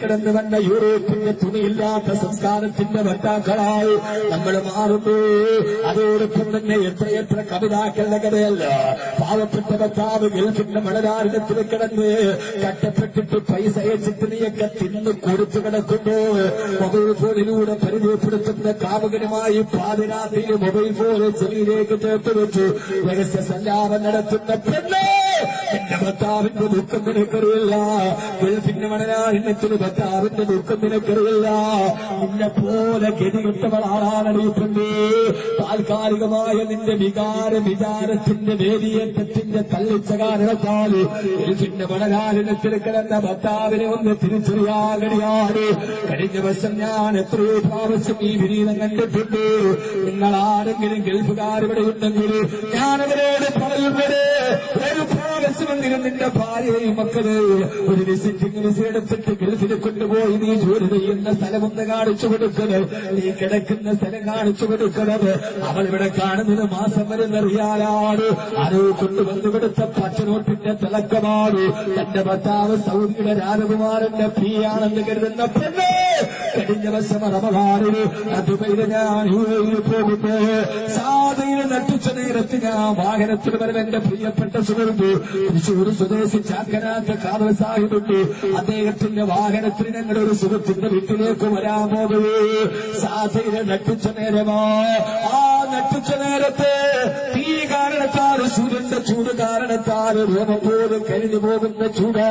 കിടന്നു വന്ന യൂറോപ്പിന്റെ തുണിയില്ലാത്ത സംസ്കാരത്തിന്റെ വട്ടാക്കളായി നമ്മൾ മാറുന്നു. അതോടൊപ്പം തന്നെ എത്രയെത്ര കവിതാക്കളുടെ കഥയല്ല. പാവപ്പെട്ട ഭർത്താവ് ഗൾഫിന്റെ മണലാരത്തിൽ കിടന്ന് കഷ്ടപ്പെട്ടിട്ട് പൈസ അയച്ചിട്ട് നീയൊക്കെ തിന്നു കൊടുത്തു കിടക്കുന്നു. മൊബൈൽ ഫോണിലൂടെ പരിചയപ്പെടുത്തുന്ന കാമുകനുമായി പാതിരാത്രിയിൽ മൊബൈൽ ഫോൺ ചെവിയിലേക്ക് ചേർത്ത് വെച്ചു രഹസ്യ സല്ലാപം നടത്തുന്ന പെണ്ണ്. എന്റെ ഭർത്താവിന്റെ ദുഃഖം നിനക്കറിയില്ല. ഗൾഫിന്റെ മണലാരണ്യത്തിന് ഭർത്താവിന്റെ ദുഃഖം നിനക്കറിയില്ല. നിന്നെ പോലെ ഗതികെട്ടവളാണ് ഈ പെണ്ണ്. താൽക്കാലികമായ നിന്റെ വിചാരത്തിന്റെ വേദിയേറ്റത്തിന്റെ തള്ളിച്ച കാരണത്താൽ ഗൾഫിന്റെ മണലാരണ്യത്തിൽ കിടന്ന ഭർത്താവിനെ ഒന്ന് തിരിച്ചറിയാൻ കഴിയാണ്. കഴിഞ്ഞ വർഷം ഞാൻ എത്രയോ പ്രാവശ്യം ഈ വിനീതം കണ്ടിട്ടുണ്ട്. നിങ്ങളാരെങ്കിലും ഗൾഫുകാരിവിടെ ഉണ്ടെങ്കിൽ ഞാനവരോട് പറയുന്നത് ഒരു പ്രാവശ്യമെങ്കിലും നിന്റെ ഭാര്യയും മക്കള് ഒരു വിസിറ്റിംഗ് വിസ എടുത്തിട്ട് ഗൾഫിൽ കൊണ്ടുപോയി നീ ജോലി ചെയ്യുന്ന സ്ഥലമൊന്ന് കാണിച്ചു കൊടുക്കണത്, നീ കിടക്കുന്ന സ്ഥലം കാണിച്ചു കൊടുക്കണത്. അവൾ ഇവിടെ കാണുന്നത് മാസം വരുന്നറിയാലാണ്. ആരോ കൊണ്ടുവന്നു കൊടുത്ത പച്ചനോട്ടിന്റെ തിളക്കമാണ്. തന്റെ ഭർത്താവ് സൗദിയുടെ രാജകുമാരന്റെ പീയാണെന്ന് കരുതുന്ന പെണ്ണ്. കഴിഞ്ഞ വർഷം റമദാനിൽ അതുപോലെ ഞാൻ യുഎഇയിൽ പോകുമ്പോ സാധയിൽ നട്ടിച്ച നേരത്ത് ഞാൻ വാഹനത്തിൽ വരും. എന്റെ പ്രിയപ്പെട്ട സുഹൃത്ത് തൃശ്ശൂർ സ്വദേശി ചാക്കനാത്ത കാതൽ സാഹിബുണ്ട്. അദ്ദേഹത്തിന്റെ വാഹനത്തിൽ ഞങ്ങളുടെ ഒരു സുഹൃത്തിന്റെ വീട്ടിലേക്ക് വരാൻ പോകുകയെ സാധയിൽ നട്ടിച്ച നേരമാ. ആ നട്ടിച്ച നേരത്തെ തീ കാരണത്താൽ സൂര്യന്റെ ചൂട് കാരണത്താൽ രോമം പോലും കഴിഞ്ഞു പോകുന്ന ചൂട്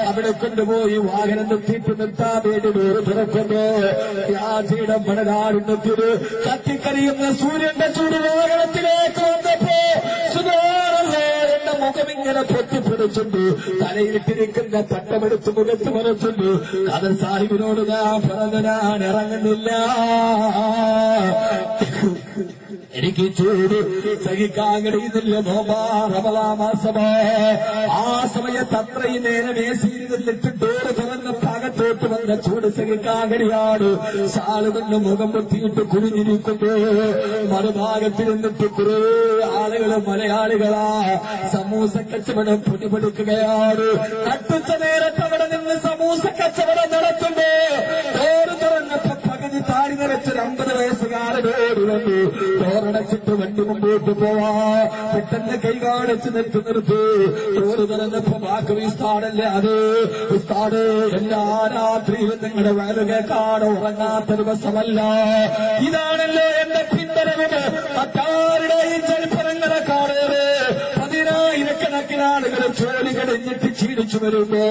അവിടെ കൊണ്ടുപോയി വാഹനം നിർത്തിയിട്ട് നിർത്താൻ വേണ്ടി ഡോറ് തുറക്കുന്നു. യാത്രയുടെ മണലാരുണ്യത്തിന് കത്തിക്കരിയുന്ന സൂര്യന്റെ ചൂട് വാഹനത്തിലേക്ക് വന്നപ്പോ എന്റെ മുഖമിങ്ങനെ പൊട്ടിപ്പിടിച്ചുണ്ട്. തലയിലിട്ടിരിക്കുന്ന പട്ടമെടുത്ത് മുഖത്ത് മറച്ചുണ്ട്. കാതൽ സാഹിബിനോട് ഞാൻ പറഞ്ഞ ഞാൻ ഇറങ്ങുന്നില്ല, എനിക്ക് ചൂട് സഹിക്കാൻ കഴിയുന്നില്ല. റമദാ മാസമോ ആ സമയത്ത് അത്രയും നേരം ഏസിയിൽ നിന്നിട്ട് ഡോറ് തുറന്ന് ഭാഗത്തോട്ട് വന്ന ചൂട് സഹിക്കാൻ കഴിയാണ്. ശാലുകൊണ്ട് മുഖം പൊത്തിയിട്ട് കുനിഞ്ഞിരിക്കുന്നു. മറുഭാഗത്തിൽ നിന്നിട്ട് കുറേ ആളുകൾ മലയാളികളാ സമൂസ കച്ചവടം പൊടിപൊടിക്കുകയാണ്. നട്ടുച്ച നേരത്ത് അവിടെ നിന്ന് സമൂസ കച്ചവടം നടത്തുമ്പോ ഡോറ് തുറന്നപ്പോ പകുതി താടി നിറച്ചൊരു 50 വയസ്സുകാരനോട് വന്നു. ഡോറടച്ചിട്ട് വണ്ടി മുമ്പോട്ട് പോവാ. പെട്ടെന്ന് കൈ കാണിച്ച് നിർത്തി. ഡോറ് തുറന്നപ്പോ വാക്ക് ഉസ്താദല്ലേ അത്? ഉസ്താദ് എല്ലാ രാത്രിയിലും നിങ്ങളുടെ വയറ് കേൾക്കാതെ ഉറങ്ങാത്ത ദിവസമല്ല. ഇതാണല്ലോ എന്റെ പിന്തുണവ്. മറ്റാരുടെയും ചരിത്രങ്ങളെ കാണേറെ 10,000-കണക്കിന് ആളുകൾ ജോലി കഴിഞ്ഞിട്ട് ക്ഷീണിച്ചു വരുമ്പോ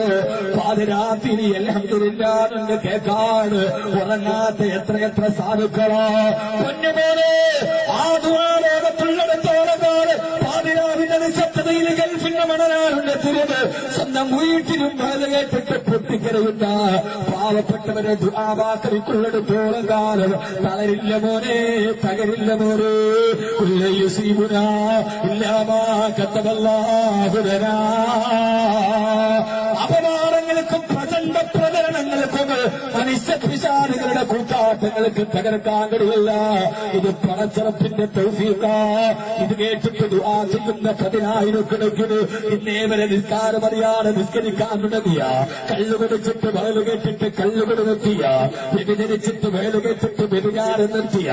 പാതിരാത്രി അൽഹംദുലില്ലാഹ് എന്ന് കേൾക്കാൻ ഉറങ്ങാത്ത എത്രയെത്ര സാധുക്കളാ. പൊന്നുമോനെ ആ ദുആ ലോകത്തുള്ളിടത്തോളം പാതിരാവിന്റെ നിശബ്ദതയിൽ ഗൾഫിന്റെ മണലാറുണ്ട് തിരിത് സ്വന്തം വീട്ടിലും വേല കേട്ടിട്ട് പൊട്ടിക്കരയുന്ന പാവപ്പെട്ടവരെ ദുആവാക്കരിക്കുള്ളിടത്തോളം കാലം തളരില്ല മോനെ, തകരില്ല മോനെ. യുസീബുനാ ഇല്ലാമാ കതബല്ലാഹു ലനാ. അപമാനങ്ങൾക്കും പ്രചണ്ഡ പ്രചരണങ്ങൾക്കും മനുഷ്യപിശാചുകളുടെ കൂട്ടാട്ടങ്ങൾക്ക് തകർക്കാൻ കഴിയില്ല. ഇത് പടച്ചറപ്പിന്റെ തൗഫീഖാ. ഇത് കേട്ടിട്ട് ദുആ ചെയ്യുന്ന 10,000-കണക്കിന് ഇന്നേ വരെ നിസ്കാരമറിയാതെ നിസ്കരിക്കാൻ തുടങ്ങിയ, കള്ളുപിടിച്ചിട്ട് വയലു കേട്ടിട്ട് കള്ളുപിടി നിർത്തിയ, വ്യഭിചരിച്ചിട്ട് വയലു കേട്ടിട്ട് വ്യഭിചാരം നിർത്തിയ,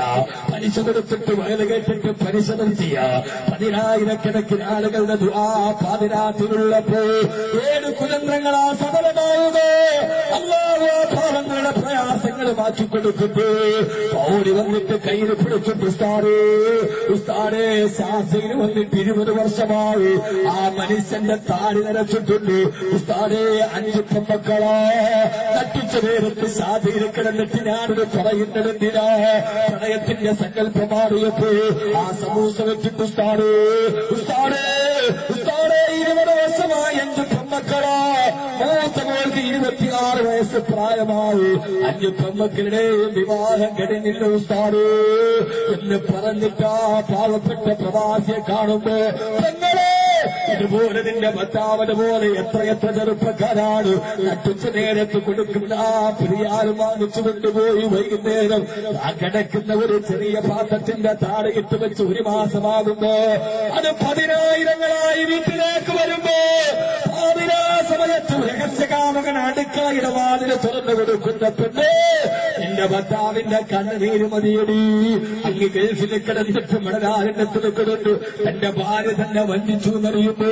പലിശ കൊടുത്തിട്ട് വയലു കേട്ടിട്ട് പലിശ നിർത്തിയ 10,000-കണക്കിന് ആളുകളുടെ ദുആ പാതിരാത്രിയുള്ളപ്പോ 7 കുതന്ത്രങ്ങളാ സഫലമാവുക. അല്ലാഹു പാവങ്ങളുടെ പ്രയാസങ്ങൾ മാറ്റിക്കൊടുത്തിട്ട് ഓടി വന്നിട്ട് കയ്യിൽ പിടിച്ചിട്ട് ഉസ്താദേ ശാസ്ത്രിയിൽ വന്നിട്ട് 20 വർഷമായി ആ മനുഷ്യന്റെ താടി നരച്ചിട്ടുണ്ട്. ഉസ്താദേ 5 പെൺമക്കളാ. നട്ടിച്ച നേരത്ത് ശാസ്ത്രിയിൽ കിടന്നിട്ട് ഞാനൊരു പറയുന്നതെന്തിനാ? പ്രണയത്തിന്റെ സങ്കല്പം മാറിയപ്പോ ആ സമൂസ വെച്ചിട്ട് ഉസ്താദേ 20 വർഷമായി 5 പെൺമക്കളാ. മൂത്ത മോൾക്ക് 26 വയസ്സ് പ്രായമായി. 5 പെൺമക്കളുടെയും വിവാഹം കഴിഞ്ഞില്ല ഉസ്താദേ എന്ന് പറഞ്ഞിട്ടാ പാവപ്പെട്ട പ്രവാസിയെ കാണുമ്പോ പെങ്ങളെ ഇതുപോലെ നിന്റെ ഭർത്താവിന് പോലെ എത്രയെത്ര ചെറുപ്പക്കാരാണ് നട്ടുച്ച നേരത്ത് കൊടുക്കുന്ന ആ പിരിയാറ് വാങ്ങിച്ചു കൊണ്ടുപോയി വൈകുന്നേരം ആ കിടക്കുന്ന ഒരു ചെറിയ പാത്രത്തിന്റെ താഴെയിട്ട് വെച്ച് ഒരു മാസമാകുമ്പോ അത് 10,000-ങ്ങളായി വീട്ടിലേക്ക് വരുമ്പോ അതിനാ സമയത്ത് രഹസ്യകാമകൻ അടുക്കളയുടെ വാതില് തുറന്നു കൊടുക്കുന്ന പെണ്ണ് നിന്റെ ഭർത്താവിന്റെ കണ്ണുനീര് മതിയടി. അങ്ങ് ഗൾഫിൽ കിടന്നിട്ട് മണരാരണ്യത്തിന് കിടന്നു തന്റെ ഭാര്യ തന്നെ വഞ്ചിച്ചു എന്നറിയുമ്പോ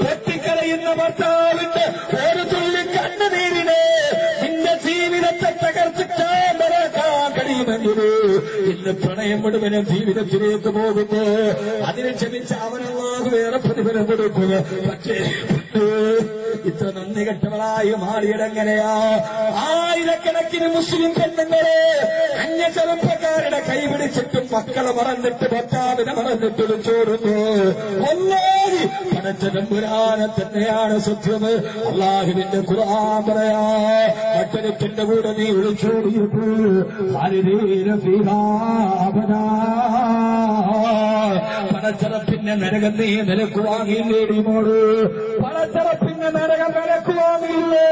പൊട്ടിക്കരയുന്ന ഭർത്താവിന്റെ ഒരു തുള്ളി കണ്ണുനീരിനെ നിന്റെ ജീവിതത്തെ തകർത്തിട്ടാൻ കഴിയുമെങ്കില് ഇന്ന് പ്രണയം മുഴുവനും ജീവിതത്തിലേക്ക് പോകുമ്പോ അതിനെ ക്ഷമിച്ച അവനല്ലാതെ വേറെ പ്രതിഫലം കൊടുക്കുക. പക്ഷേ ഇത്ര നന്ദി കെട്ടവളായി മാറിയതെങ്ങനെയാ? ആയിരക്കണക്കിന് മുസ്ലിം പെണ്ണുങ്ങളെ അന്യ ചെറുപ്പക്കാരുടെ കൈപിടിച്ചിട്ടും മക്കളെ മറന്നിട്ട് ഭർത്താവിനെ മറന്നിട്ട് വിളിച്ചോടുന്നു. അല്ലാഹു പടച്ചതമ്പുരാനെ തന്നെയാണ് സത്യം. അല്ലാഹുവിന്റെ ഖുർആൻ പറയാ മറ്റൊരുത്തിന്റെ കൂടെ നീ വിളിച്ചോടിയിട്ട് പടച്ചറപ്പിന്റെ നരകം നീ നിലക്കുവാങ്ങില്ലേടി മോള്, പടച്ചറപ്പിന്റെ നരകം നിലക്കുവാങ്ങില്ലേ?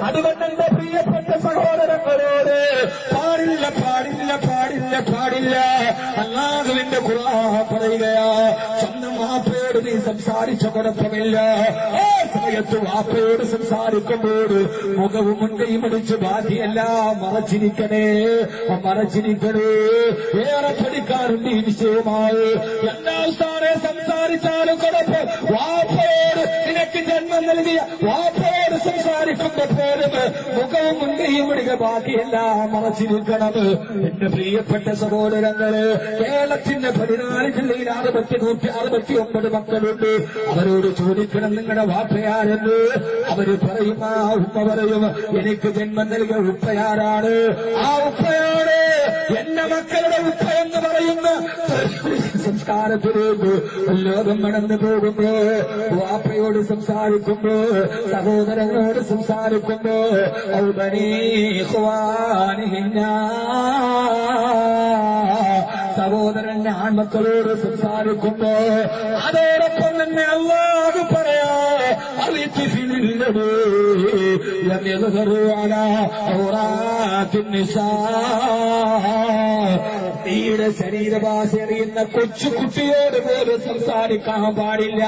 അതുകൊണ്ട് എന്റെ പ്രിയപ്പെട്ട സഹോദരങ്ങളോട് പാടില്ല പാടില്ല പാടില്ല പാടില്ല. അല്ലാഹുവിന്റെ ഖുർആൻ പറയുകയാ സ്വന്തം വാപ്പയോട് നീ സംസാരിച്ച കുഴപ്പമില്ല. ആ സമയത്ത് വാപ്പയോട് സംസാരിക്കുമ്പോൾ മുഖവും മുൻകൈയും അടിച്ച് ബാക്കിയെല്ലാം മറച്ചിരിക്കണേ മറച്ചിരിക്കണേ. ഏറെ പഠിക്കാറുണ്ട് ഈ വിഷയമായി. എല്ലാ സ്ഥാനെ സംസാരിച്ചാലും കുഴപ്പം വാപ്പയോട് നിനക്ക് ജന്മം നൽകിയ വാപ്പയോട് സംസാരിക്കുന്ന പോലും മുഖവും മുൻകൈയും അടിക്കുക ബാക്കിയെല്ലാം മറച്ചിരിക്കണം. എന്റെ പ്രിയപ്പെട്ട സഹോദരങ്ങള് കേരളത്തിന്റെ 14 ജില്ലയിൽ 169 മക്കളുണ്ട്. അവരോട് ചോദിക്കണം നിങ്ങളുടെ വാപ്പയാരെന്ന്. അവര് പറയും ആ ഉപ്പ പറയും എനിക്ക് ജന്മം നൽകിയ ഉപ്പയാരാണ്. ആ ഉപ്പയാണ് എന്റെ മക്കളുടെ ഉപ്പ എന്ന് പറയുന്ന സംസ്കാരത്തിലേക്ക് ലോകം നടന്നു പോകുമ്പോ വാപ്പയോട് സംസാരിക്കുമ്പോ സഹോദരങ്ങളോട് സംസാരിക്കുമ്പോ സഹോദരന്റെ ആൺമക്കളോട് സംസാരിക്കുമ്പോ അതോടൊപ്പം തന്നെ അല്ലാഹു പറയാ നീയുടെ ശരീരഭാഷ അറിയുന്ന കൊച്ചുകുട്ടിയോട് പോലും സംസാരിക്കാൻ പാടില്ല.